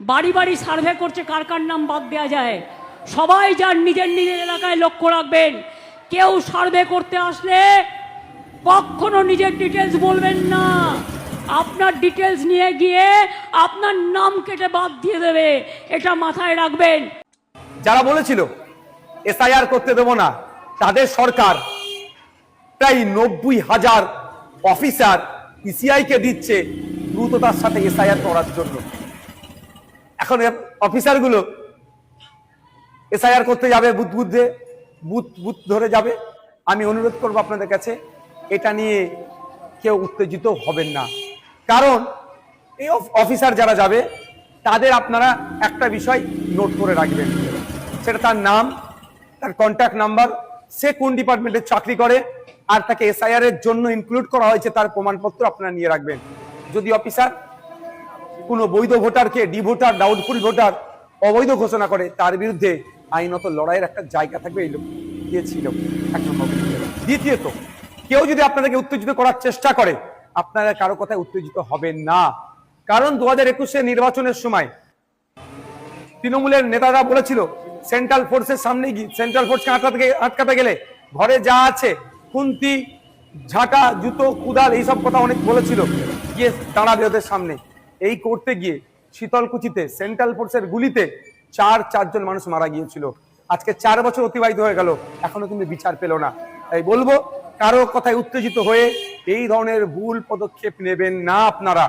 বাড়ি বাড়ি সার্ভে করছে, কার কার নাম বাদ দেওয়া যায়। সবাই যার নিজের নিজের এলাকায় লক্ষ্য রাখবেন, কেউ সার্ভে করতে আসলে কখনো নিজের ডিটেলস বলবেন না। আপনার ডিটেলস নিয়ে গিয়ে আপনার নাম কেটে বাদ দিয়ে দেবে, এটা মাথায় রাখবেন। যারা বলেছিল এসআইআর করতে দেব না, তাদের সরকার প্রায় 90,000 অফিসার ইসিআই কে দিচ্ছে দ্রুততার সাথে এসআইআর করার জন্য। এখন অফিসারগুলো এসআইআর করতে যাবে, বুথ ধরে যাবে। আমি অনুরোধ করবো আপনাদের কাছে, এটা নিয়ে কেউ উত্তেজিত হবেন না। কারণ এই অফিসার যারা যাবে তাদের আপনারা একটা বিষয় নোট করে রাখবেন, সেটা তার নাম, তার কন্ট্যাক্ট নাম্বার, সে কোন ডিপার্টমেন্টে চাকরি করে, আর তাকে এসআইআর এর জন্য ইনক্লুড করা হয়েছে তার প্রমাণপত্র আপনারা নিয়ে রাখবেন। যদি অফিসার কোনো বৈধ ভোটারকে ডি ভোটার, ডাউটফুল ভোটার অবৈধ ঘোষণা করে, তার বিরুদ্ধে আইনত লড়াইয়ের একটা জায়গা থাকবে। এই লোক ছিল এক নম্বর। দ্বিতীয়ত, কেউ যদি আপনাদেরকে উত্তেজিত করার চেষ্টা করে, আপনারা কারো কথায় উত্তেজিত হবেন না। কারণ 2021 নির্বাচনের সময় তৃণমূলের নেতারা বলেছিল সেন্ট্রাল ফোর্সের সামনে গিয়ে, সেন্ট্রাল ফোর্সকে আটকাতে গেলে ঘরে যা আছে খুন্তি, ঝাঁটা, জুতো, কুদাল, এইসব কথা অনেক বলেছিল, গিয়ে দাঁড়াবে ওদের সামনে। এই করতে গিয়ে শীতলকুচিতে সেন্ট্রাল ফোর্সের গুলিতে চারজন মানুষ মারা গিয়েছিল। আজকে 4 বছর অতিবাহিত হয়ে গেল, এখনো কিন্তু বিচার পেল না। তাই বলবো, কারো কথায় উত্তেজিত হয়ে এই ধরনের ভুল পদক্ষেপ নেবেন না আপনারা।